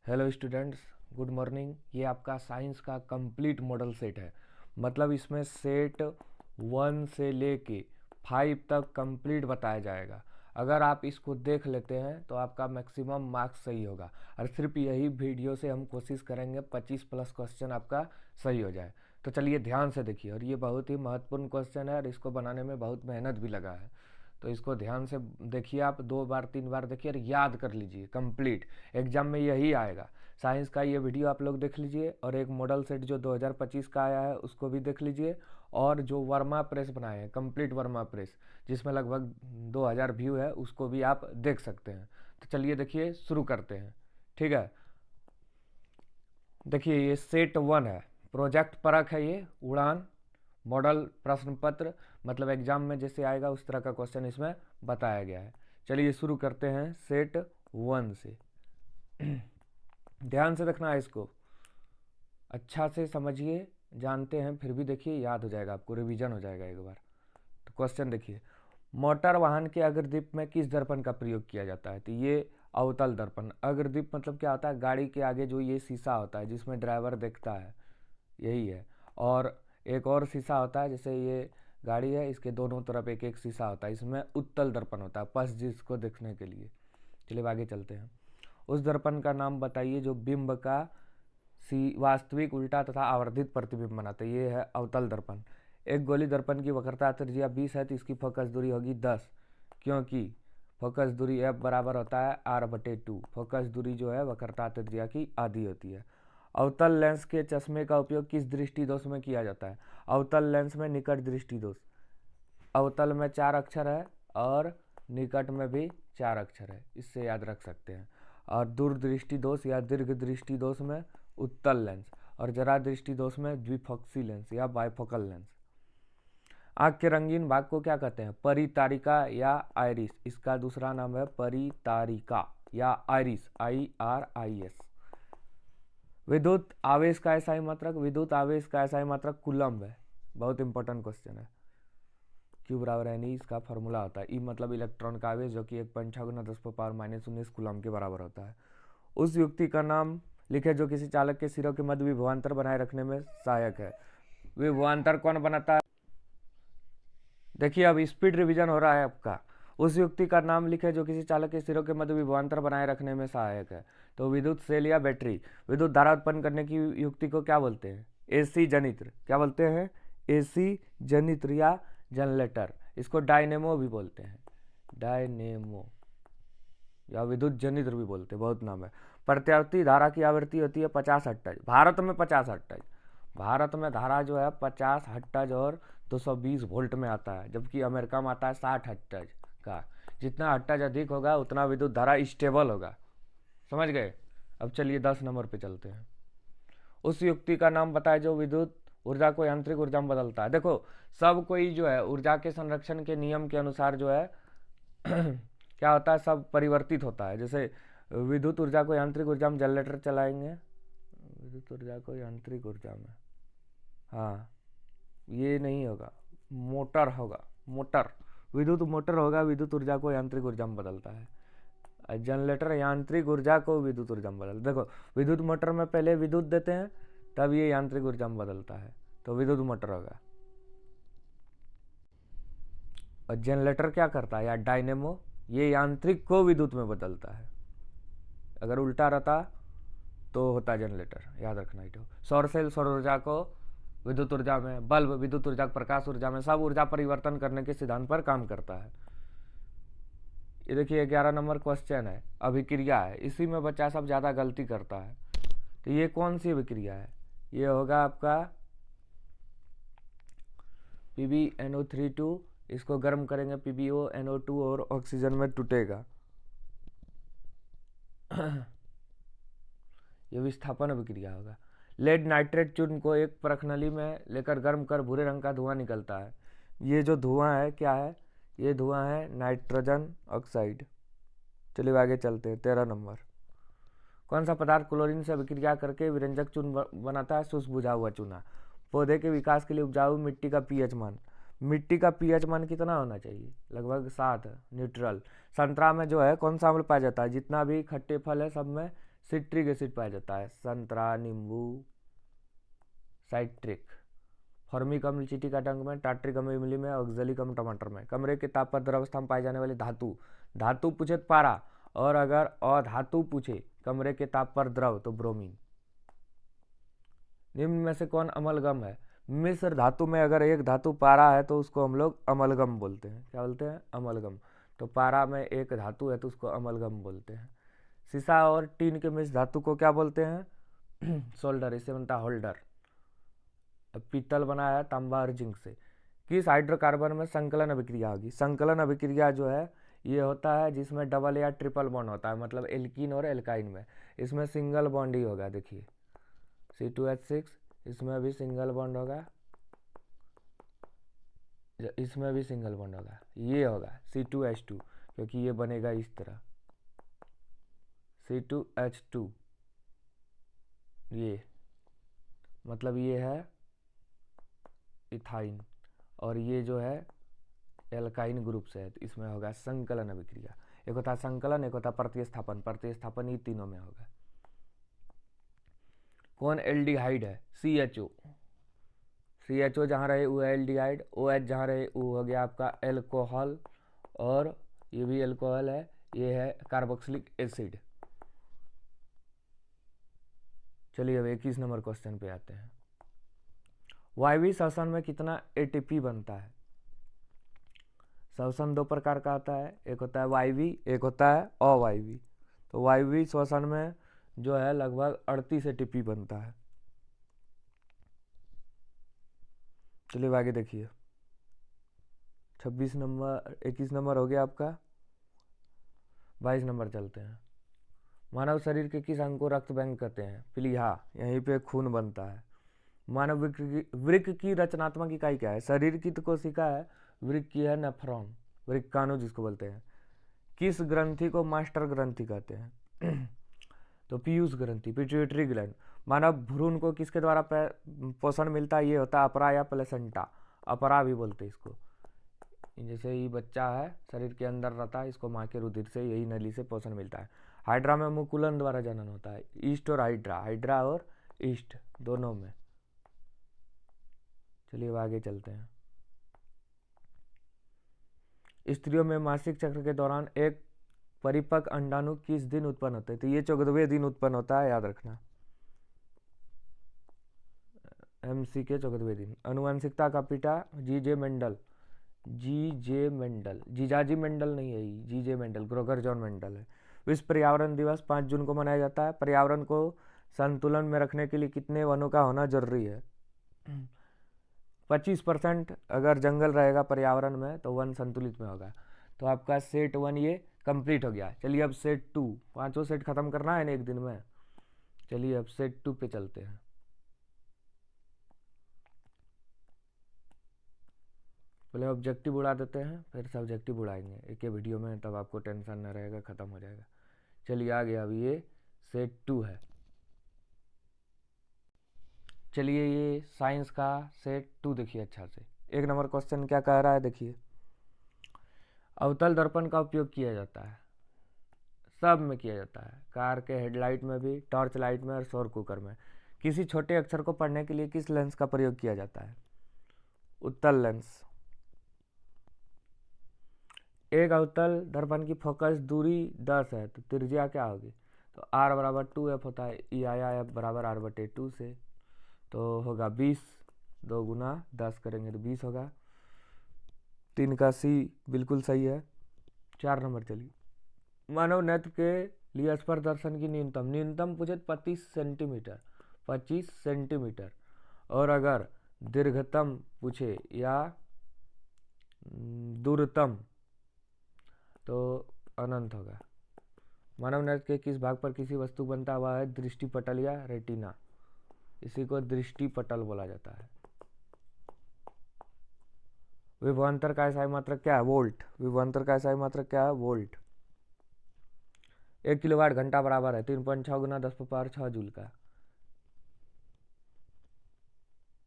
Hello students, good morning. ये आपका science का कंप्लीट मॉडल सेट है। मतलब इसमें सेट 1 से लेके 5 तक कंप्लीट बताया जाएगा। अगर आप इसको देख लेते हैं तो आपका मैक्सिमम मार्क्स सही होगा। और सिर्फ यही वीडियो से हम कोशिश करेंगे 25 प्लस क्वेश्चन आपका सही हो जाए। तो चलिए ध्यान से देखिए। और ये बहुत ही महत्वपूर्ण क्वेश्चन है और इसको बनाने में बहुत मेहनत भी लगा है। तो इसको ध्यान से देखिए, आप 2 बार 3 बार देखिए और याद कर लीजिए। कंप्लीट एग्जाम में यही आएगा। साइंस का ये वीडियो आप लोग देख लीजिए और एक मॉडल सेट जो 2025 का आया है उसको भी देख लीजिए। और जो वर्मा प्रेस बनाए हैं, कंप्लीट वर्मा प्रेस, जिसमें लगभग 2000 व्यू है, उसको भी आप देख सकते हैं। तो चलिए देखिए, शुरू करते हैं। ठीक है, देखिए ये सेट 1 है, प्रोजेक्ट परख है। ये उड़ान मॉडल प्रश्न पत्र, मतलब एग्जाम में जैसे आएगा उस तरह का क्वेश्चन इसमें बताया गया है। चलिए शुरू करते हैं सेट 1 से। ध्यान से देखना है, इसको अच्छा से समझिए। जानते हैं फिर भी देखिए, याद हो जाएगा आपको, रिवीजन हो जाएगा एक बार। तो क्वेश्चन देखिए, मोटर वाहन के अग्रदीप में किस दर्पण का प्रयोग किया जाता है? तो ये अवतल दर्पण। अग्रदीप मतलब क्या होता है? गाड़ी के आगे जो ये शीशा होता है जिसमें ड्राइवर देखता है, यही है। और एक और शीशा होता है, जैसे ये गाड़ी है, इसके दोनों तरफ एक एक शीशा होता है, इसमें उत्तल दर्पण होता है, पश जिसको देखने के लिए। चलिए आगे चलते हैं। उस दर्पण का नाम बताइए जो बिंब का वास्तविक, उल्टा तथा आवर्धित प्रतिबिंब बनाते हैं। ये है अवतल दर्पण। एक गोली दर्पण की वक्रता त्रिज्या 20 है तो इसकी फोकस दूरी होगी 10, क्योंकि फोकस दूरी एफ बराबर होता है r/2। फोकस दूरी जो है वक्रता त्रिज्या की आधी होती है। अवतल लेंस के चश्मे का उपयोग किस दृष्टि दोष में किया जाता है? अवतल लेंस में निकट दृष्टि दोष। अवतल में 4 अक्षर है और निकट में भी 4 अक्षर है, इससे याद रख सकते हैं। और दूरदृष्टि दोष या दीर्घ दृष्टि दोष में उत्तल लेंस, और जरा दृष्टि दोष में द्विफोक्सी लेंस या बाइफोकल लेंस। आँख के रंगीन भाग को क्या कहते हैं? परितारिका या आइरिस। इसका दूसरा नाम है परितारिका या आइरिस, IRIS। विद्युत आवेश का एसआई मात्रक। विद्युत आवेश का एसआई मात्रक कूलम्ब है। बहुत इंपॉर्टेंट क्वेश्चन है। Q बराबर एन ई इसका फॉर्मूला होता है। ई मतलब इलेक्ट्रॉन का आवेश, जो कि 1.6×10⁻⁻19 कूलम्ब के बराबर होता है। उस युक्ति का नाम लिखे जो किसी चालक के सिरों के मध्य विभवांतर बनाए रखने में सहायक है। विभवांतर कौन बनाता है? देखिए अब स्पीड रिवीजन हो रहा है आपका। उस युक्ति का नाम लिखे जो किसी चालक के सिरों के मध्य विभवांतर बनाए रखने में सहायक है। तो विद्युत सेल या बैटरी। विद्युत धारा उत्पन्न करने की युक्ति को क्या बोलते हैं? AC जनित्र। क्या बोलते हैं? AC जनित्र या जनरेटर। इसको डायनेमो भी बोलते हैं, डायनेमो, या विद्युत जनित्र भी बोलते हैं, बहुत नाम है। प्रत्यावर्ती धारा की आवृत्ति होती है 50 हर्ट्ज। भारत में 50 हर्ट्ज। भारत में धारा जो है 50 हर्ट्ज और 220 वोल्ट में आता है, जबकि अमेरिका में आता है 60 हर्ट्ज का। जितना हर्ट्ज अधिक होगा उतना विद्युत धारा स्टेबल होगा। समझ गए? अब चलिए 10 नंबर पे चलते हैं। उस युक्ति का नाम बताए जो विद्युत ऊर्जा को यांत्रिक ऊर्जा में बदलता है। देखो सब कोई जो है ऊर्जा के संरक्षण के नियम के अनुसार जो है क्या होता है, सब परिवर्तित होता है। जैसे विद्युत ऊर्जा को यांत्रिक ऊर्जा में जनरेटर चलाएंगे, विद्युत ऊर्जा को यांत्रिक ऊर्जा में, हाँ ये नहीं होगा, मोटर होगा, मोटर, विद्युत मोटर होगा, विद्युत ऊर्जा को यांत्रिक ऊर्जा में बदलता है। जनरेटर यांत्रिक ऊर्जा को विद्युत ऊर्जा में बदलता है। देखो विद्युत मोटर में पहले विद्युत देते हैं तब ये यांत्रिक ऊर्जा में बदलता है, तो विद्युत मोटर होगा। और जनरेटर क्या करता है, या डायनेमो, ये यांत्रिक को विद्युत में बदलता है। अगर उल्टा रहता तो होता जनरेटर, याद रखना ही। सौर सेल सौर ऊर्जा को विद्युत ऊर्जा में, बल्ब विद्युत ऊर्जा प्रकाश ऊर्जा में, सब ऊर्जा परिवर्तन करने के सिद्धांत पर काम करता है। ये देखिए 11 नंबर क्वेश्चन है, अभिक्रिया है। इसी में बच्चा सब ज़्यादा गलती करता है। तो ये कौन सी अभिक्रिया है? ये होगा आपका PbNO3 इसको गर्म करेंगे PbONO2 और ऑक्सीजन में टूटेगा। ये विस्थापन अभिक्रिया होगा। लेड नाइट्रेट चूर्ण को एक परखनली में लेकर गर्म कर भूरे रंग का धुआं निकलता है। ये जो धुआं है क्या है? ये धुआं है नाइट्रोजन ऑक्साइड। चलिए आगे चलते हैं। 13 नंबर, कौन सा पदार्थ क्लोरीन से अभिक्रिया करके विरंजक चूर्ण बनाता है? शुष्क बुझा हुआ चूना। पौधे के विकास के लिए उपजाऊ मिट्टी का pH मान। मिट्टी का pH मान कितना होना चाहिए? लगभग 7, न्यूट्रल। संतरा में जो है कौन सा अम्ल पाया जाता है? जितना भी खट्टे फल है सब में सिट्रिक एसिड पाया जाता है, संतरा, नींबू, साइट्रिक। फॉर्मिक अम्ल चीटी का डंक में, टार्ट्रिक अम्ल इमली में, ऑक्जेलिक अम्ल टमाटर में। कमरे के ताप पर द्रवस्था में पाई जाने वाली धातु, धातु पूछे तो पारा, और अगर अधातु पूछे कमरे के ताप पर द्रव तो ब्रोमीन। निम्न में से कौन अमलगम है? मिश्र धातु में अगर एक धातु पारा है तो उसको हम लोग अमलगम बोलते हैं। क्या बोलते हैं? अमलगम। तो पारा में एक धातु है तो उसको अमलगम बोलते हैं। सीसा और टीन के मिश्र धातु को क्या बोलते हैं? सोल्डर। इससे बनता है होल्डर। पीतल बनाया है तांबा और जिंक से। किस हाइड्रोकार्बन में संकलन अभिक्रिया होगी? संकलन अभिक्रिया जो है ये होता है जिसमें डबल या ट्रिपल बॉन्ड होता है, मतलब एल्कीन और एल्काइन में। इसमें सिंगल बॉन्ड ही होगा। देखिए C2H6, इसमें भी सिंगल बॉन्ड होगा, इसमें भी सिंगल बॉन्ड होगा। ये होगा C2H2, क्योंकि ये बनेगा इस तरह C2H2। ये मतलब ये है इथाइन, और ये जो है एल्काइन ग्रुप से है, तो इसमें होगा संकलन अभिक्रिया। एक होता है संकलन, एक होता है प्रतिस्थापन। प्रतिस्थापन ये तीनों में होगा। कौन एल्डिहाइड है? CHO। CHO जहाँ रहे वो एल्डिहाइड, OH जहाँ रहे वो हो गया आपका एल्कोहल, और ये भी एल्कोहल है, ये है कार्बोक्सिलिक एसिड। चलिए अब 21 नंबर क्वेश्चन पे आते हैं। वायवीय श्वसन में कितना ATP बनता है? श्वसन दो प्रकार का आता है, एक होता है वायवीय, एक होता है अवायवीय। तो वायवीय श्वसन में जो है लगभग 38 ATP बनता है। चलिए आगे देखिए। 26 नंबर, 21 नंबर हो गया आपका। 22 नंबर चलते हैं। मानव शरीर के किस अंग को रक्त बैंक कहते हैं? प्लीहा। यहीं पे खून बनता है। मानव वृक्क की रचनात्मक इकाई क्या है? शरीर की तो कोशिका है, वृक्क की है नेफ्रॉन, वृक्काणु जिसको बोलते हैं। किस ग्रंथि को मास्टर ग्रंथि कहते हैं? तो पीयूष ग्रंथि, पिट्यूटरी ग्लैंड। मानव भ्रूण को किसके द्वारा पोषण मिलता है? ये होता है अपरा या प्लेसेंटा। अपरा भी बोलते हैं इसको। जैसे ही बच्चा है शरीर के अंदर रहता है, इसको माँ के रुधिर से, यही नली से पोषण मिलता है। हाइड्रा में मुकुलन द्वारा जनन होता है। ईस्ट और हाइड्रा, हाइड्रा और ईस्ट दोनों में। चलिए अब आगे चलते हैं। स्त्रियों में मासिक चक्र के दौरान एक परिपक्व अंडाणु किस दिन उत्पन्न होता है? तो ये 14वें दिन उत्पन्न होता है, याद रखना। MC के 14वें दिन। अनुवांशिकता का पिता जीजे मेंडल, जीजाजी मेंडल नहीं है, जीजे मेंडल, ग्रोगर जॉन मेंडल है। विश्व पर्यावरण दिवस 5 जून को मनाया जाता है। पर्यावरण को संतुलन में रखने के लिए कितने वनों का होना जरूरी है? 25% अगर जंगल रहेगा पर्यावरण में तो वन संतुलित में होगा। तो आपका सेट 1 ये कंप्लीट हो गया। चलिए अब सेट 2, 5 सेट खत्म करना है ना एक दिन में। चलिए अब सेट 2 पे चलते हैं। पहले ऑब्जेक्टिव उड़ा देते हैं, फिर सब्जेक्टिव उड़ाएंगे एक ही वीडियो में, तब आपको टेंशन न रहेगा, खत्म हो जाएगा। चलिए आ गया, अभी ये सेट 2 है। चलिए ये साइंस का सेट 2 देखिए अच्छा से। 1 नंबर क्वेश्चन क्या कह रहा है देखिए। अवतल दर्पण का उपयोग किया जाता है, सब में किया जाता है, कार के हेडलाइट में भी, टॉर्च लाइट में और सौर कुकर में। किसी छोटे अक्षर को पढ़ने के लिए किस लेंस का प्रयोग किया जाता है? उत्तल लेंस। एक अवतल दर्पण की फोकस दूरी 10 है तो त्रिज्या क्या होगी? तो R बराबर 2F होता है, E आया F बराबर R/2 से, तो होगा 20। 2 गुना 10 करेंगे तो 20 होगा। 3 का C बिल्कुल सही है। 4 नंबर चलिए। मानव नेत्र के लिए स्पर्श दर्शन की न्यूनतम पूछे 25 सेंटीमीटर, 25 सेंटीमीटर। और अगर दीर्घतम पूछे या दूरतम तो अनंत होगा। मानव नेत्र के किस भाग पर किसी वस्तु बनता हुआ है? दृष्टिपटल या रेटिना, इसी को दृष्टिपटल बोला जाता है। विभवांतर का SI मात्रक क्या है? वोल्ट। विभवांतर का SI मात्रक क्या है? वोल्ट। 1 किलोवाट घंटा बराबर है 3.6 गुना 10⁻6 जूल का।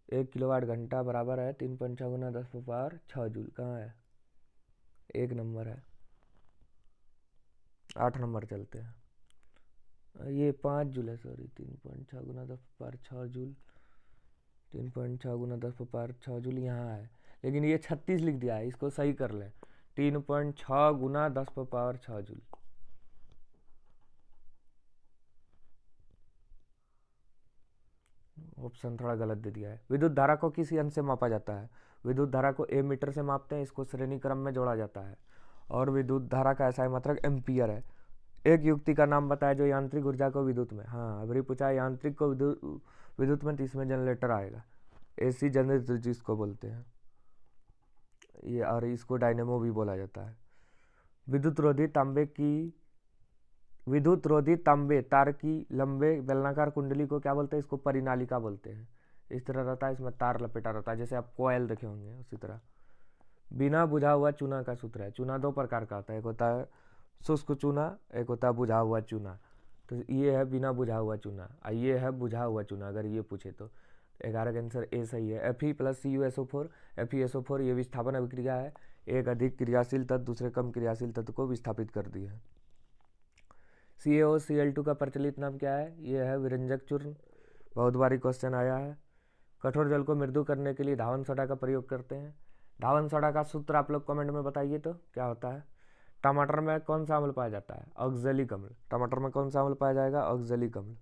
1 किलोवाट घंटा बराबर है 3.6 गुना 10⁻6 जूल। कहाँ है? 1 नंबर है। 8 नंबर चलते हैं। ये 5 जूल है, सॉरी 3.6 गुना 10⁻6 जूल, 3.6 गुना 10⁻6 जूल यहाँ है, लेकिन ये 36 लिख दिया है, इसको सही कर लें। 3.6 गुना 10⁻6 जूल। ऑप्शन थोड़ा गलत दे दिया है। विद्युत धारा को किस यंत्र से मापा जाता है? विद्युत धारा को ए मीटर से मापते हैं, इसको श्रेणी क्रम में जोड़ा जाता है। और विद्युत धारा का ऐसा मात्रक एम्पियर है। एक युक्ति का नाम बताया जो यांत्रिक ऊर्जा को विद्युत में, हाँ अभी पूछा है यांत्रिक को विद्युत में, तो इसमें जनरेटर आएगा, एसी जनरेटर जिसको बोलते हैं ये, और इसको डायनेमो भी बोला जाता है। विद्युत रोधी तांबे तार की लंबे बेलनाकार कुंडली को क्या बोलते हैं? इसको परिनालिका बोलते हैं। इस तरह रहता है, इसमें तार लपेटा रहता है, जैसे आप कोयल देखे होंगे उसी तरह। बिना बुझा हुआ चूना का सूत्र है। चूना 2 प्रकार का होता है, एक होता है शुष्क चूना, एक होता है बुझा हुआ चूना। तो ये है बिना बुझा हुआ चूना, और ये है बुझा हुआ चूना। अगर ये पूछे तो 11 का आंसर ए सही है। Fe+CuSO4, FeSO4 ये विस्थापन अभिक्रिया है। एक अधिक क्रियाशील तत्व दूसरे कम क्रियाशील तत्व को विस्थापित कर दी है। CaOCl2 का प्रचलित नाम क्या है? ये है विरंजक चूर्ण, बहुत बारी क्वेश्चन आया है। कठोर जल को मृदु करने के लिए धावन सोडा का प्रयोग करते हैं। धावन सोडा का सूत्र आप लोग कमेंट में बताइए तो क्या होता है? टमाटर में कौन सा अम्ल पाया जाता है? ऑक्जेलिक अम्ल। टमाटर में कौन सा अम्ल पाया जाएगा? ऑक्जेलिक अम्ल।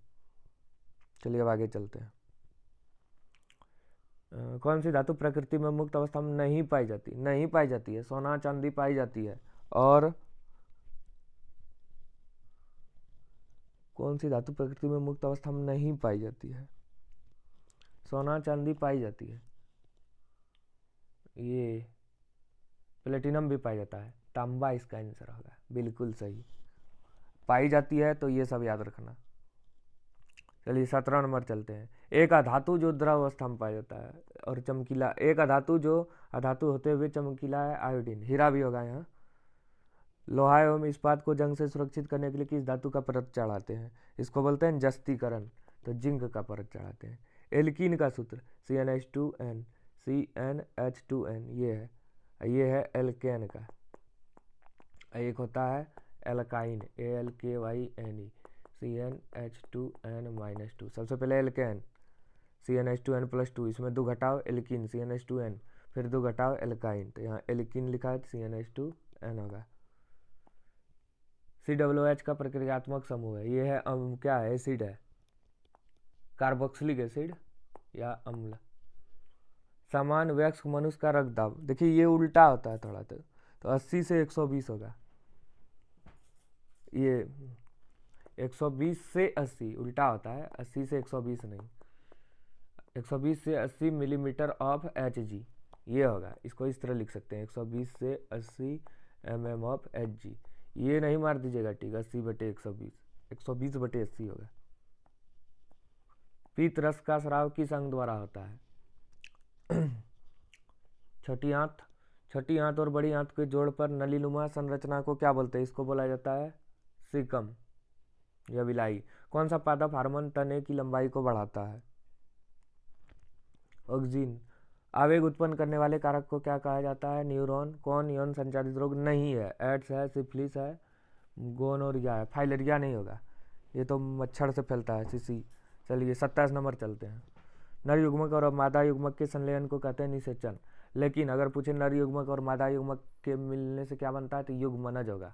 चलिए अब आगे चलते हैं। कौन सी धातु प्रकृति में मुक्त अवस्था में नहीं पाई जाती? नहीं पाई जाती है, सोना चांदी पाई जाती है। और कौन सी धातु प्रकृति में मुक्त अवस्था में नहीं पाई जाती है? सोना चांदी पाई जाती है, ये प्लेटिनम भी पाया जाता है, तांबा इसका आंसर होगा, बिल्कुल सही। पाई जाती है तो ये सब याद रखना। चलिए 17 नंबर चलते हैं। एक अधातु जो द्रव अवस्था में पाया जाता है और चमकीला, एक अधातु जो अधातु होते हुए चमकीला है, आयोडीन। हीरा भी होगा यहाँ। लोहा एवं इस्पात को जंग से सुरक्षित करने के लिए किस धातु का परत चढ़ाते हैं? इसको बोलते हैं जस्तीकरण, तो जिंक का परत चढ़ाते हैं। एल्कीन का सूत्र CnH2n, CnH2n ये है एल्केन का। एक होता है एल्काइन, ALKYNE, CnH2n-2। सबसे पहले एल्केन CnH2n+2, इसमें 2 घटाओ एल्कीन CnH2n, फिर 2 घटाओ एल्काइन, तो यहाँ एल्कीन लिखा है, CnH2n होगा। COOH का प्रक्रियात्मक समूह है, ये है क्या है? एसिड है, कार्बोक्सिलिक एसिड या अम्ल। समान वयस्क मनुष्य का रक्तदाब, देखिए ये उल्टा होता है थोड़ा, तो 80 से 120 होगा। ये 120 से 80 उल्टा होता है, 80 से 120 नहीं, 120 से 80 मिलीमीटर ऑफ Hg ये होगा। इसको इस तरह लिख सकते हैं, 120 से 80 mm ऑफ Hg। ये नहीं मार दीजिएगा, ठीक, 80/120, 120/80 होगा। पीत रस का स्राव किस अंग द्वारा होता है? छोटी आंत और बड़ी आंत के जोड़ पर नलीनुमा संरचना को क्या बोलते हैं? इसको बोला जाता है सिकम या विलाई। कौन सा पादप हार्मोन तने की लंबाई को बढ़ाता है? ऑक्सिन। आवेग उत्पन्न करने वाले कारक को क्या कहा जाता है? न्यूरॉन। कौन यौन संचारित रोग नहीं है? एड्स है, सिफिलिस है, गोनोरिया है। फाइलेरिया नहीं होगा, ये तो मच्छर से फैलता है, सीसी। चलिए 27 नंबर चलते हैं। नर युग्मक और मादा युग्मक के संलयन को कहते हैं निषेचन। लेकिन अगर पूछे नर युग्मक और मादा युग्मक के मिलने से क्या बनता है, तो युग्मनज होगा।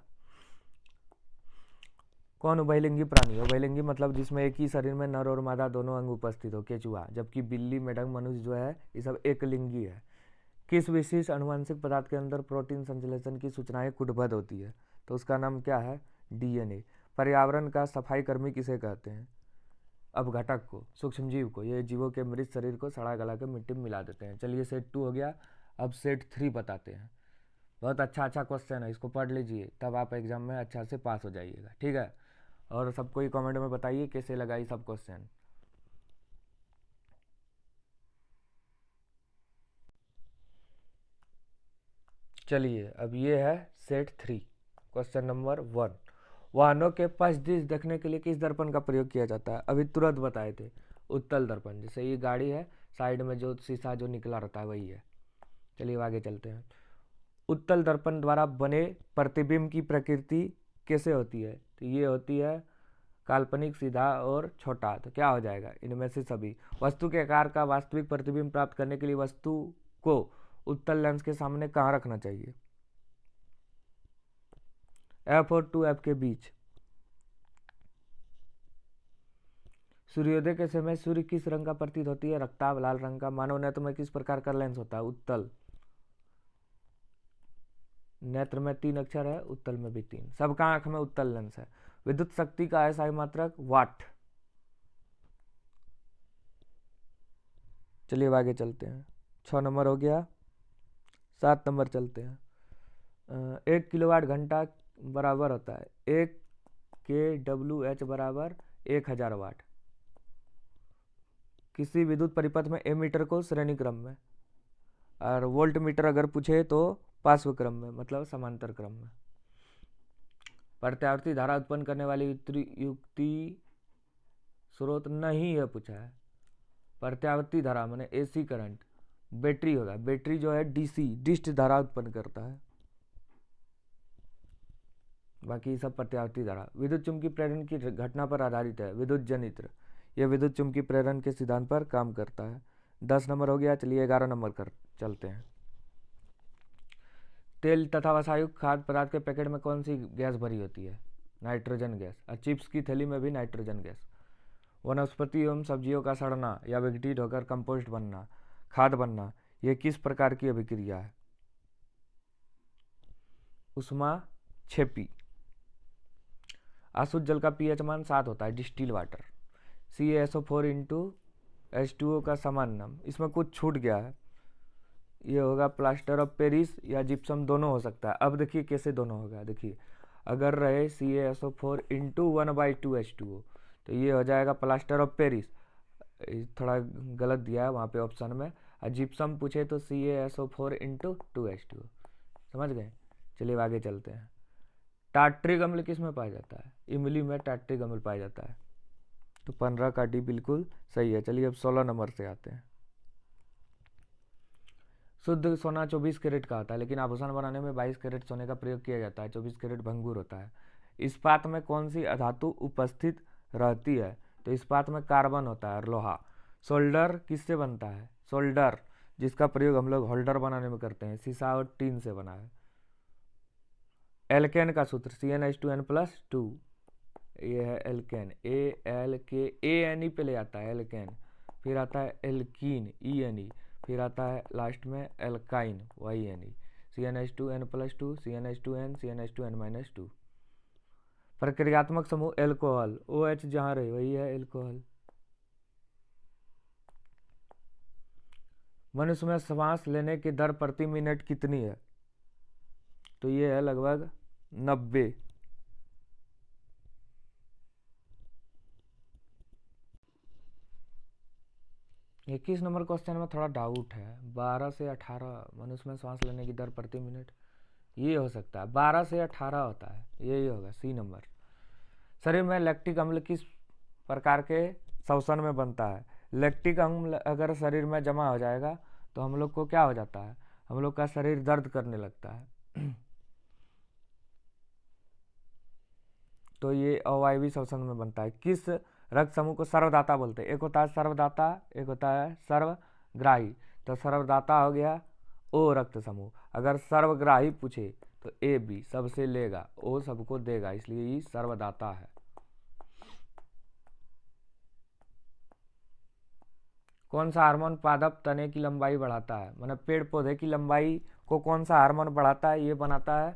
कौन उभयलिंगी प्राणी है? उभयलिंगी मतलब जिसमें एक ही शरीर में नर और मादा दोनों अंग उपस्थित हो, केचुआ। जबकि बिल्ली, मेढक, मनुष्य जो है ये सब एक लिंगी है। किस विशेष अनुवांशिक पदार्थ के अंदर प्रोटीन संश्लेषण की सूचनाएं कुटबद्ध होती है? तो उसका नाम क्या है? DNA। पर्यावरण का सफाई कर्मी किसे कहते हैं? अपघटक को, सूक्ष्म जीव को। ये जीवों के मृत शरीर को सड़ा गला के मिट्टी में मिला देते हैं। चलिए सेट 2 हो गया, अब सेट 3 बताते हैं। बहुत अच्छा क्वेश्चन है, इसको पढ़ लीजिए, तब आप एग्जाम में अच्छा से पास हो जाइएगा, ठीक है। और सबको ही कमेंट में बताइए कैसे लगा ये सब क्वेश्चन। चलिए अब ये है सेट 3, क्वेश्चन नंबर 1। वाहनों के पश्चदिश देखने के लिए किस दर्पण का प्रयोग किया जाता है? अभी तुरंत बताए थे, उत्तल दर्पण। जैसे ये गाड़ी है, साइड में जो शीशा जो निकला रहता है वही है। चलिए आगे चलते हैं। उत्तल दर्पण द्वारा बने प्रतिबिंब की प्रकृति कैसे होती है? तो ये होती है काल्पनिक, सीधा और छोटा। तो क्या हो जाएगा इनमें से सभी। वस्तु के आकार का वास्तविक प्रतिबिंब प्राप्त करने के लिए वस्तु को उत्तल लेंस के सामने कहाँ रखना चाहिए? F और 2F के बीच। सूर्योदय के समय सूर्य किस रंग का प्रतीत होती है? रक्ताभ लाल रंग का। मानव नेत्र में किस प्रकार का लेंस होता है? उत्तल। नेत्र में 3 अक्षर है, उत्तल में भी 3। सबका आंख में उत्तल लेंस है। विद्युत शक्ति का SI मात्रक वाट। चलिए आगे चलते हैं। 6 नंबर हो गया। 7 नंबर चलते हैं। 1 किलोवाट घंटा बराबर होता है 1 kWh बराबर 1000 वाट। किसी विद्युत परिपथ में एमीटर को श्रेणी क्रम में और वोल्ट मीटर अगर पूछे तो पार्श्व क्रम में, मतलब समांतर क्रम में। प्रत्यावर्ती धारा उत्पन्न करने वाली युक्ति स्रोत नहीं है पूछा है। प्रत्यावर्ती धारा माने AC करंट, बैटरी होगा। बैटरी जो है DC डिस्ट धारा उत्पन्न करता है। बाकी सब प्रत्यावर्ती धारा। विद्युत चुंबकीय प्रेरण की घटना पर आधारित है। विद्युत जनित्र, यह विद्युत चुंबकीय प्रेरण के सिद्धांत पर काम करता है। 10 नंबर हो गया। चलिए 11 नंबर कर चलते हैं। तेल तथा वसायुक्त खाद्य पदार्थ के पैकेट में कौन सी गैस भरी होती है? Nitrogen gas. और चिप्स की थैली में भी नाइट्रोजन गैस। वनस्पति एवं सब्जियों का सड़ना या विघटित होकर कंपोस्ट बनना, खाद बनना, यह किस प्रकार की अभिक्रिया है? ऊष्माक्षेपी। अशुद्ध जल का pH मान 7 होता है, distil water. CaSO4 into H2O का समान नाम। इसमें कुछ छूट गया है, ये होगा प्लास्टर ऑफ पेरिस या जिप्सम, दोनों हो सकता है। अब देखिए कैसे दोनों होगा। देखिए अगर रहे CaSO4 इंटू 1/2 H2O तो ये हो जाएगा प्लास्टर ऑफ पेरिस। थोड़ा गलत दिया है वहाँ पे ऑप्शन में। और जिप्सम पूछे तो CaSO4 इंटू 2 H2O। समझ गए? चलिए आगे चलते हैं। टार्ट्रिक अम्ल किस में पाया जाता है? इमली में टार्ट्रिक अम्ल पाया जाता है। तो 15 का डी बिल्कुल सही है। चलिए अब 16 नंबर से आते हैं। शुद्ध सोना 24 कैरेट का होता है, लेकिन आभूषण बनाने में 22 कैरेट सोने का प्रयोग किया जाता है। 24 कैरेट भंगुर होता है। इस्पात में कौन सी अधातु उपस्थित रहती है? तो इस्पात में कार्बन होता है और लोहा। सोल्डर किससे बनता है? सोल्डर जिसका प्रयोग हम लोग होल्डर बनाने में करते हैं, शीशा और टीन से बना है। एल्केन का सूत्र CnH2n+2। ये है एल्केन, ALKANE पे ले आता है एल्केन। फिर आता है एल्कीन, ENE। फिर आता है लास्ट में alkyne, YNE। CnH2n+2, CnH2n, CnH2n-2। प्रक्रियात्मक समूह एल्कोहल, OH जहाँ रहे वही है एल्कोहल। मनुष्य में श्वास लेने की दर प्रति मिनट कितनी है? तो ये है लगभग 90। इक्कीस नंबर क्वेश्चन में थोड़ा डाउट है। 12 से 18 मनुष्य में सांस लेने की दर प्रति मिनट, ये हो सकता है 12 से 18 होता है, यही होगा C नंबर। शरीर में लैक्टिक अम्ल किस प्रकार के शोषण में बनता है? लैक्टिक अम्ल अगर शरीर में जमा हो जाएगा तो हम लोग को क्या हो जाता है? हम लोग का शरीर दर्द करने लगता है। तो ये अवायवीय शोषण में बनता है। किस रक्त समूह को सर्वदाता बोलते हैं? एक होता है सर्वदाता, एक होता है सर्वग्राही। तो सर्वदाता हो गया O रक्त समूह। अगर सर्वग्राही पूछे तो AB सबसे लेगा, O सबको देगा, इसलिए ये सर्वदाता है। कौन सा हार्मोन पादप तने की लंबाई बढ़ाता है? मतलब पेड़ पौधे की लंबाई को कौन सा हार्मोन बढ़ाता है? ये बनाता है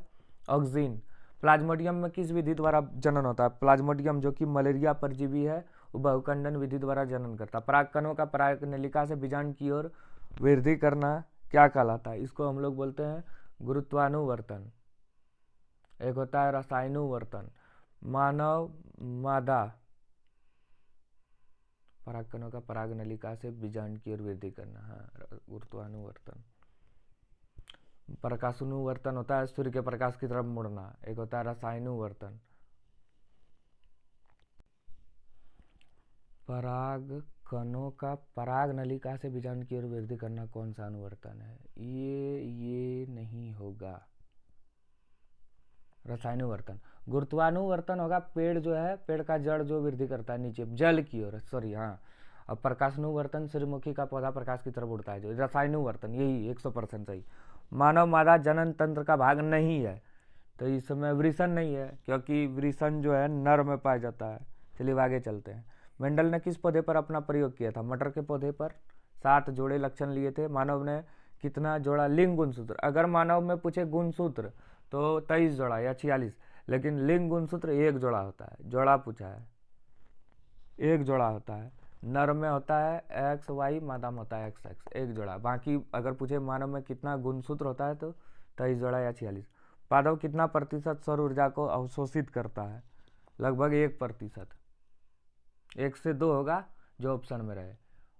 ऑक्सिन। प्लाज्मोडियम में किस विधि द्वारा जनन होता है? प्लाज्मोडियम जो कि मलेरिया परजीवी है, वो बहुखंडन विधि द्वारा जनन करता है। परागकणों का परागनलिका से बीजांड की ओर वृद्धि करना क्या कहलाता है? इसको हम लोग बोलते हैं गुरुत्वानुवर्तन। एक होता है रसायनुवर्तन। मानव मादा परागकणों का परागनलिका से बीजांड की ओर वृद्धि करना, हाँ गुरुत्वानुवर्तन। प्रकाशानुवर्तन होता है सूर्य के प्रकाश की तरफ मुड़ना। एक होता है रसायनुवर्तन। परागकणों का परागनलिका से बीजांड की ओर वृद्धि करना कौन सा अनुवर्तन है? ये नहीं होगा। रसायनुवर्तन। गुरुत्वानुवर्तन होगा पेड़ जो है, पेड़ का जड़ जो वृद्धि करता है नीचे जल की ओर, सॉरी हाँ। और प्रकाशनुवर्तन सूर्यमुखी का पौधा प्रकाश की तरफ उड़ता है जो। रसायनुवर्तन यही 100% सही। मानव मादा जनन तंत्र का भाग नहीं है, तो इसमें वृषण नहीं है, क्योंकि वृषण जो है नर में पाया जाता है। चलिए आगे चलते हैं। मेंडल ने किस पौधे पर अपना प्रयोग किया था? मटर के पौधे पर 7 जोड़े लक्षण लिए थे। मानव ने कितना जोड़ा लिंग गुणसूत्र? अगर मानव में पूछे गुणसूत्र तो 23 जोड़ा या 46, लेकिन लिंग गुणसूत्र 1 जोड़ा होता है। जोड़ा पूछा है, 1 जोड़ा होता है। नर में होता है XY, मादा में होता है XX, 1 जोड़ा। बाकी अगर पूछे मानव में कितना गुणसूत्र होता है तो 23 जोड़ा या 46। पादप कितना प्रतिशत सौर ऊर्जा को अवशोषित करता है? लगभग 1%। 1 से 2 होगा जो ऑप्शन में रहे।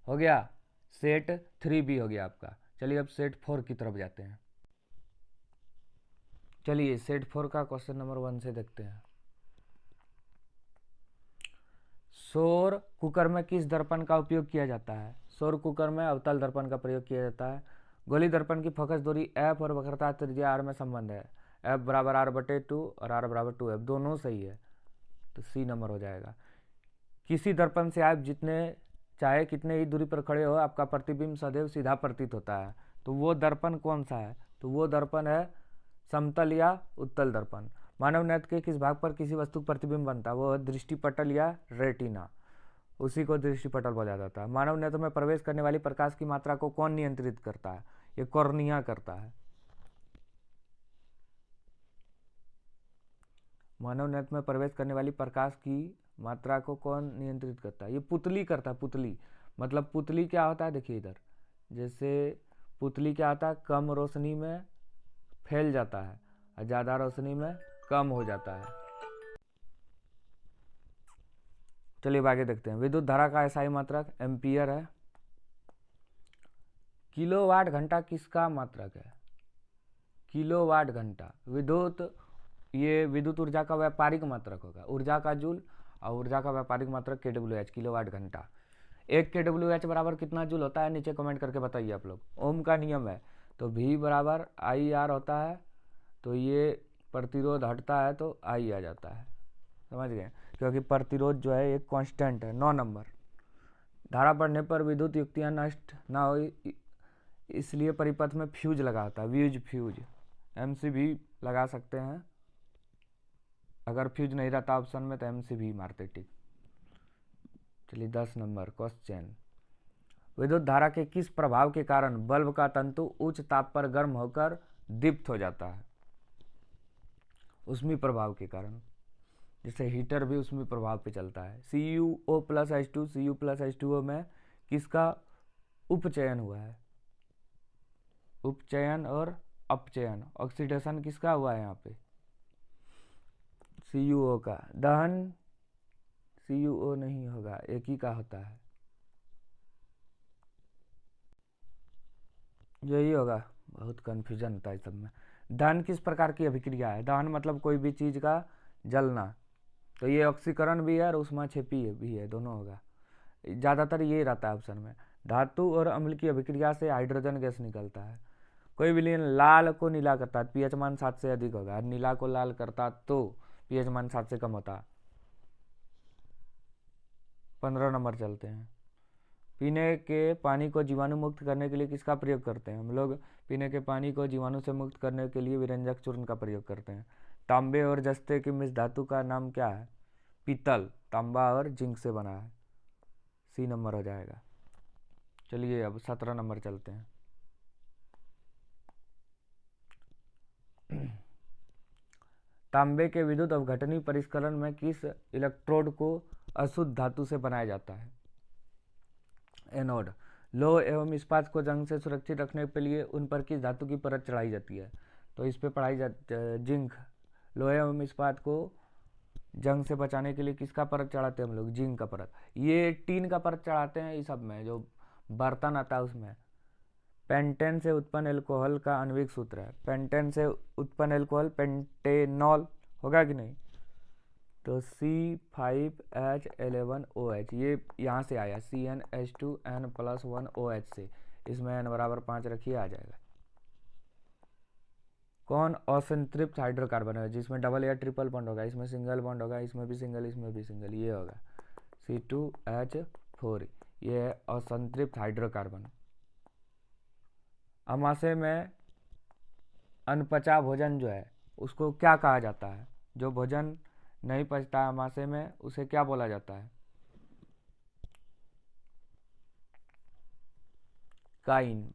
हो गया सेट 3B हो गया आपका। चलिए अब सेट 4 की तरफ जाते हैं। चलिए सेट 4 का क्वेश्चन नंबर 1 से देखते हैं। सौर कुकर में किस दर्पण का उपयोग किया जाता है? सौर कुकर में अवतल दर्पण का प्रयोग किया जाता है। गोली दर्पण की फोकस दूरी f और वक्रता त्रिज्या r में संबंध है। f बराबर r/2 और r बराबर 2f, दोनों सही है, तो C नंबर हो जाएगा। किसी दर्पण से आप जितने चाहे कितने ही दूरी पर खड़े हो आपका प्रतिबिंब सदैव सीधा प्रतीत होता है, तो वो दर्पण कौन सा है? तो वो दर्पण है समतल या उत्तल दर्पण। मानव नेत्र के किस भाग पर किसी वस्तु प्रतिबिंब बनता है? वो दृष्टिपटल या रेटिना, उसी को दृष्टिपटल बोला जाता है। मानव नेत्र में प्रवेश करने वाली प्रकाश की मात्रा को कौन नियंत्रित करता है? ये कॉर्निया करता है। मानव नेत्र में प्रवेश करने वाली प्रकाश की मात्रा को कौन नियंत्रित करता है? ये पुतली करता है। पुतली मतलब पुतली क्या होता है, देखिए इधर, जैसे पुतली क्या होता है, कम रोशनी में फैल जाता है और ज़्यादा रोशनी में कम हो जाता है। चलिए आगे देखते हैं। विद्युत धारा का एसआई मात्रक एम्पियर है। किलोवाट घंटा किसका मात्रक है? किलोवाट घंटा ये विद्युत ऊर्जा का व्यापारिक मात्रक होगा। ऊर्जा का जूल और ऊर्जा का व्यापारिक मात्रक kWh, किलोवाट घंटा। 1 kWh बराबर कितना जूल होता है? नीचे कमेंट करके बताइए आप लोग। ओम का नियम है तो V बराबर IR होता है, तो ये प्रतिरोध हटता है तो I आ जाता है, समझ गए? क्योंकि प्रतिरोध जो है एक कांस्टेंट है। 9 नंबर, धारा बढ़ने पर विद्युत युक्तियाँ नष्ट ना हो इसलिए परिपथ में फ्यूज लगा होता है। फ्यूज MCV लगा सकते हैं। अगर फ्यूज नहीं रहता ऑप्शन में तो MCV मारते, ठीक। चलिए 10 नंबर क्वेश्चन। विद्युत धारा के किस प्रभाव के कारण बल्ब का तंतु उच्च ताप पर गर्म होकर दीप्त हो जाता है? उष्मी प्रभाव के कारण। जैसे हीटर भी उष्मी प्रभाव पे चलता है। CuO+H2 Cu+H2O में किसका उपचयन हुआ है? उपचयन और अपचयन, ऑक्सीडेशन किसका हुआ है यहाँ पे? CuO का। दहन CuO नहीं होगा, एक ही का होता है, यही होगा। बहुत कन्फ्यूजन होता है सब में। दहन किस प्रकार की अभिक्रिया है? दहन मतलब कोई भी चीज़ का जलना, तो ये ऑक्सीकरण भी है और ऊष्माक्षेपी भी है, दोनों होगा। ज़्यादातर ये रहता है ऑप्शन में। धातु और अम्ल की अभिक्रिया से हाइड्रोजन गैस निकलता है। कोई विलयन लाल को नीला करता है, pH मान 7 से अधिक होगा। नीला को लाल करता तो pH मान 7 से कम होता। 15 नंबर चलते हैं। पीने के पानी को जीवाणु मुक्त करने के लिए किसका प्रयोग करते हैं? हम लोग पीने के पानी को जीवाणु से मुक्त करने के लिए विरंजक चूर्ण का प्रयोग करते हैं। तांबे और जस्ते की मिश्र धातु का नाम क्या है? पीतल। तांबा और जिंक से बना है, C नंबर हो जाएगा। चलिए अब 17 नंबर चलते हैं। तांबे के विद्युत अवघटनी परिष्करण में किस इलेक्ट्रोड को अशुद्ध धातु से बनाया जाता है? एनोड। लोह एवं इस्पात को जंग से सुरक्षित रखने के लिए उन पर किस धातु की परत चढ़ाई जाती है? तो इस पे पढ़ाई जाती है जिंक। लोहे एवं इस्पात को जंग से बचाने के लिए किसका परत चढ़ाते हैं हम लोग? जिंक का परत। ये टीन का परत चढ़ाते हैं इस सब में, जो बर्तन आता है उसमें। पेंटेन से उत्पन्न एल्कोहल का आणविक सूत्र है। पेंटेन से उत्पन्न एल्कोहल पेंटेनॉल होगा कि नहीं? तो C5H11OH, ये यहाँ से आया CnH2n+1OH से। इसमें n बराबर 5 रखिए, आ जाएगा। कौन असंतृप्त हाइड्रोकार्बन है जिसमें डबल या ट्रिपल बॉन्ड होगा, इसमें सिंगल बॉन्ड होगा, इसमें भी सिंगल, इसमें भी सिंगल, ये होगा C2H4, ये है असंतृप्त हाइड्रोकार्बन। अमाशय में अनपचा भोजन जो है उसको क्या कहा जाता है? जो भोजन नहीं पचता अमाशय में उसे क्या बोला जाता है? काइन।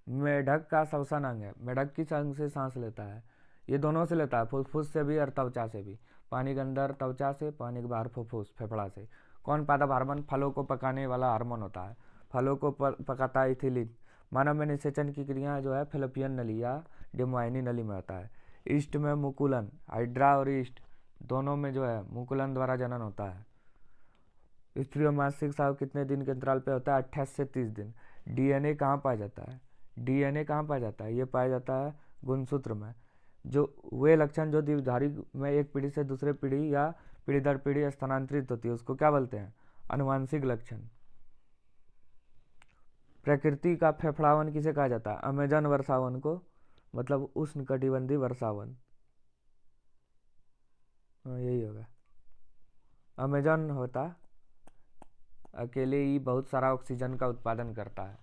मेढक का श्वसन अंग है, मेढक किस अंग से सांस लेता है? ये दोनों से लेता है, फुफ्फुस से भी और त्वचा से भी। पानी के अंदर त्वचा से, पानी के बाहर फुफ्फुस फेफड़ा से। कौन पादप हार्मोन फलों को पकाने वाला हार्मोन होता है? फलों को पकाता है इथिलीन। मानव में निषेचन की क्रिया जो है फेलोपियन नली या डिम्बाइनी नली में होता है। ईस्ट में मुकुलन, हाइड्रा और ईस्ट दोनों में जो है मुकुलन द्वारा जनन होता है। स्त्रियों में मासिक स्राव कितने दिन के अंतराल पे होता है? 28 से 30 दिन। डीएनए कहाँ पाया जाता है? डीएनए कहाँ पाया जाता है? ये पाया जाता है गुणसूत्र में। जो वे लक्षण जो द्विधारी में एक पीढ़ी से दूसरे पीढ़ी या पीढ़ी दर पीढ़ी स्थानांतरित होती है उसको क्या बोलते हैं? आनुवांशिक लक्षण। प्रकृति का फेफड़ावन किसे कहा जाता है? अमेजन वर्षावन को, मतलब उष्णकटिबंधीय वर्षावन। यही होगा। अमेजन होता अकेले ही बहुत सारा ऑक्सीजन का उत्पादन करता है,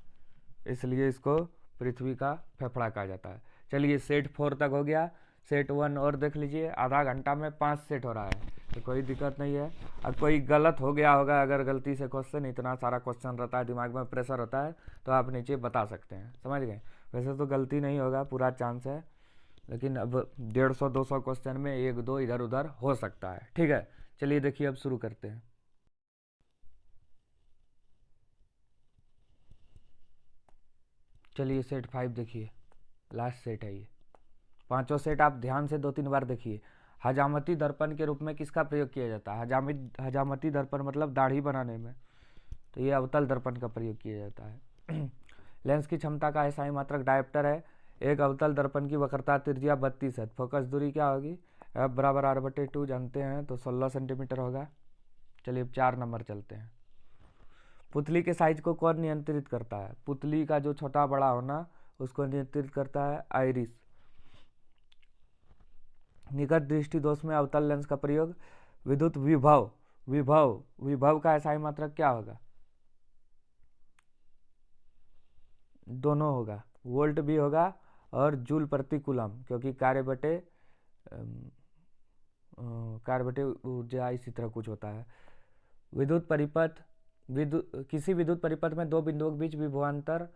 इसलिए इसको पृथ्वी का फेफड़ा कहा जाता है। चलिए सेट 4 तक हो गया। सेट 1 और देख लीजिए, आधा घंटा में 5 सेट हो रहा है, तो कोई दिक्कत नहीं है। अब कोई गलत हो गया होगा, अगर गलती से क्वेश्चन, इतना सारा क्वेश्चन रहता है, दिमाग में प्रेशर होता है, तो आप नीचे बता सकते हैं, समझ गए। वैसे तो गलती नहीं होगा, पूरा चांस है, लेकिन अब 150-200 क्वेश्चन में 1-2 इधर उधर हो सकता है, ठीक है। चलिए देखिए, अब शुरू करते हैं। चलिए सेट 5 देखिए, लास्ट सेट है ये। पांचों सेट आप ध्यान से 2-3 बार देखिए। हजामती दर्पण के रूप में किसका प्रयोग किया जाता है? हजामती दर्पण मतलब दाढ़ी बनाने में, तो ये अवतल दर्पण का प्रयोग किया जाता है। लेंस की क्षमता का एसआई मात्रक डायोप्टर है। एक अवतल दर्पण की वक्रता त्रिज्या 32 है। फोकस दूरी क्या होगी? F बराबर R/2 जानते हैं, तो 16 सेंटीमीटर होगा। चलिए अब 4 नंबर चलते हैं। पुतली के साइज को कौन नियंत्रित करता है? पुतली का जो छोटा बड़ा होना उसको नियंत्रित करता है आइरिस। निकट दृष्टि दोष में अवतल लेंस का प्रयोग। विद्युत विभव, विभव का एसआई मात्रक क्या होगा? दोनों होगा, वोल्ट भी होगा और जूल प्रति कूलम, क्योंकि कार्य बटे ऊर्जा इसी तरह कुछ होता है। विद्युत परिपथ, किसी विद्युत परिपथ में दो बिंदुओं के बीच विभवांतर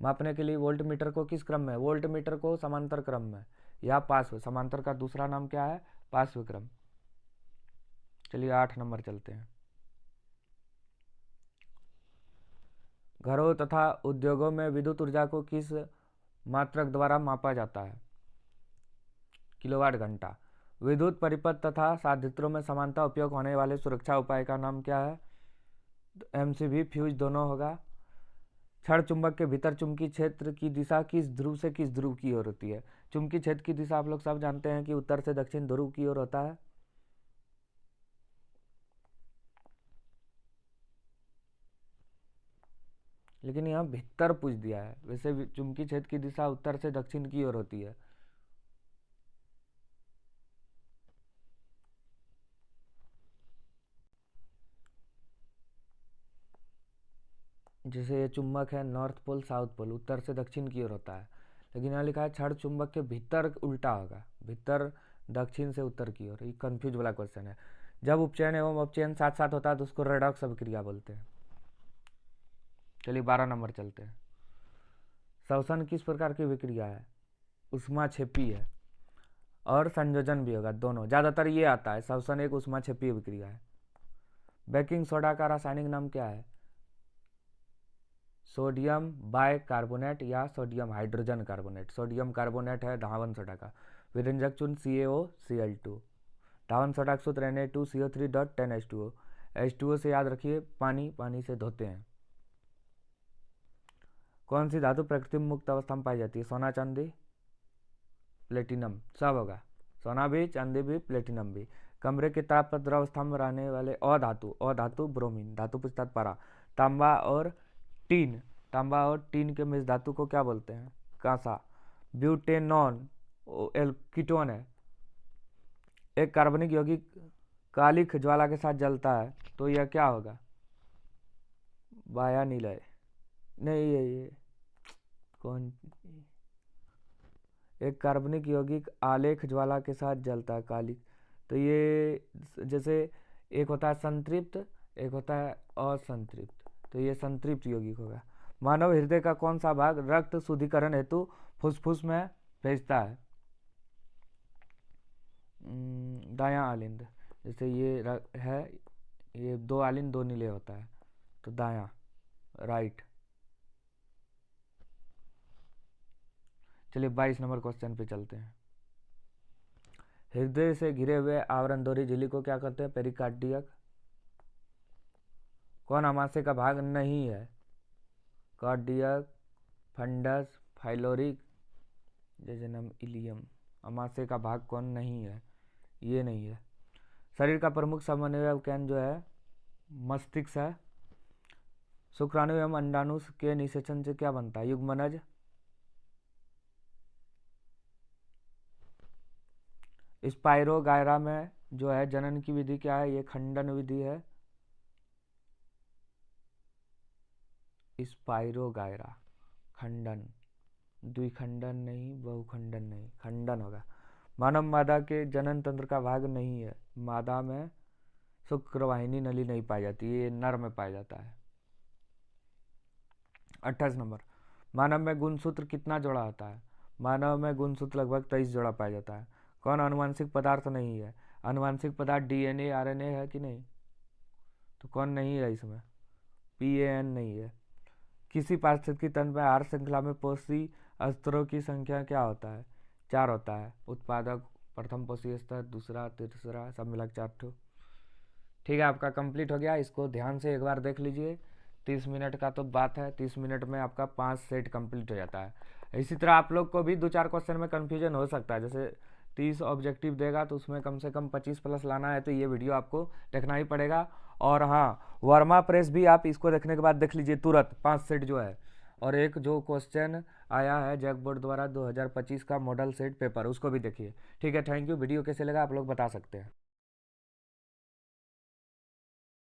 मापने के लिए वोल्ट मीटर को किस क्रम में? वोल्ट मीटर को समांतर क्रम में या पार्श्व, समांतर का दूसरा नाम क्या है? पार्श्व क्रम। चलिए 8 नंबर चलते हैं। घरों तथा उद्योगों में विद्युत ऊर्जा को किस मात्रक द्वारा मापा जाता है? किलोवाट घंटा। विद्युत परिपथ तथा साधित्रों में समानता उपयोग होने वाले सुरक्षा उपाय का नाम क्या है? एमसीवी, फ्यूज दोनों होगा। क्षण चुंबक के भीतर चुंबकीय क्षेत्र की दिशा किस ध्रुव से किस ध्रुव की ओर होती है? चुंबकीय क्षेत्र की दिशा आप लोग सब जानते हैं कि उत्तर से दक्षिण ध्रुव की ओर होता है। लेकिन यहाँ भीतर पूछ दिया है, वैसे चुंबकीय क्षेत्र की दिशा उत्तर से दक्षिण की ओर होती है। जैसे ये चुंबक है, नॉर्थ पोल साउथ पोल, उत्तर से दक्षिण की ओर होता है, लेकिन यहाँ लिखा है क्षण चुंबक के भीतर उल्टा होगा, भीतर दक्षिण से उत्तर की ओर। ये कंफ्यूज वाला क्वेश्चन है। जब उपचयन एवं अपचयन साथ साथ होता है तो उसको रेडॉक्स अभिक्रिया बोलते हैं। चलिए 12 नंबर चलते हैं। श्वसन किस प्रकार की विक्रिया है? ऊष्माक्षेपी है और संयोजन भी होगा, दोनों। ज़्यादातर ये आता है, श्वसन एक ऊष्माक्षेपी विक्रिया है। बेकिंग सोडा का रासायनिक नाम क्या है? सोडियम बाइकार्बोनेट या sodium hydrogen carbonate. Sodium carbonate है धावन सोडा का। विरंजक चूर्ण CaOCl2। धावन सोडा का सूत्र Na2CO3.10H2O। H2O से याद रखिए पानी, पानी से धोते हैं। कौन सी धातु प्रकृति में मुक्त अवस्था में पाई जाती है? सोना, चांदी, प्लेटिनम, सब होगा। सोना भी, चांदी भी, प्लेटिनम भी। कमरे की तापत्र अवस्था में रहने वाले अधातु ब्रोमीन। धातु पूछता पारा। तांबा और टीन, तांबा और टीन के मिश्र धातु को क्या बोलते हैं? कांसा। ब्यूटेनॉन कीटोन है। एक कार्बनिक यौगिक कालिख ज्वाला के साथ जलता है तो यह क्या होगा? वायानिलय नहीं है ये कौन। एक कार्बनिक यौगिक आलेख ज्वाला के साथ जलता है कालिख, तो ये जैसे एक होता है संतृप्त, एक होता है असंतृप्त, तो ये संतृप्त यौगिक होगा। मानव हृदय का कौन सा भाग रक्त शुद्धिकरण हेतु फुसफुस में भेजता है? दायां आलिंद। जैसे ये है, ये 2 आलिंद 2 नीले होता है, तो दायां, राइट। चलिए 22 नंबर क्वेश्चन पे चलते हैं। हृदय से घिरे हुए आवरण दोहरी झिल्ली को क्या कहते हैं? पेरिकार्डियक। कौन अमाशय का भाग नहीं है? Cardiac, fundus, pyloric, jejunum, ileum. अमाशय का भाग कौन नहीं है? ये नहीं है। शरीर का प्रमुख समन्वय केंद्र जो है मस्तिष्क है। शुक्राणु एवं अंडाणु के निषेचन से क्या बनता है? युग्मनज। स्पाइरोगायरा में जो है जनन की विधि क्या है? ये खंडन विधि है। स्पाइरोगायरा खंडन, द्विखंडन नहीं, बहुखंडन नहीं, खंडन होगा। मानव मादा के जनन तंत्र का भाग नहीं है। मादा में शुक्रवाहिनी नली नहीं पाई जाती, ये नर में पाया जाता है। 28 नंबर, मानव में गुणसूत्र कितना जोड़ा होता है? मानव में गुणसूत्र लगभग 23 जोड़ा पाया जाता है। कौन अनुवांशिक पदार्थ नहीं है? अनुवांशिक पदार्थ डीएनए आरएनए है कि नहीं? तो कौन नहीं है इसमें? पीएएन नहीं है। किसी पारिस्थितिकी तंत्र में आहार श्रृंखला में पोषी स्तरों की संख्या क्या होता है? 4 होता है। उत्पादक, प्रथम पोषी स्तर, दूसरा, तीसरा, सब मिला 4 ठो। ठीक है, आपका कंप्लीट हो गया। इसको ध्यान से एक बार देख लीजिए। 30 मिनट का तो बात है, 30 मिनट में आपका 5 सेट कंप्लीट हो जाता है। इसी तरह आप लोग को भी 2-4 क्वेश्चन में कन्फ्यूजन हो सकता है। जैसे 30 ऑब्जेक्टिव देगा तो उसमें कम से कम 25 प्लस लाना है, तो ये वीडियो आपको देखना ही पड़ेगा। और हाँ, वर्मा प्रेस भी आप इसको देखने के बाद देख लीजिए तुरंत 5 सेट जो है। और एक जो क्वेश्चन आया है जैक बोर्ड द्वारा 2025 का मॉडल सेट पेपर, उसको भी देखिए। ठीक है, थैंक यू। वीडियो कैसे लगा आप लोग बता सकते हैं।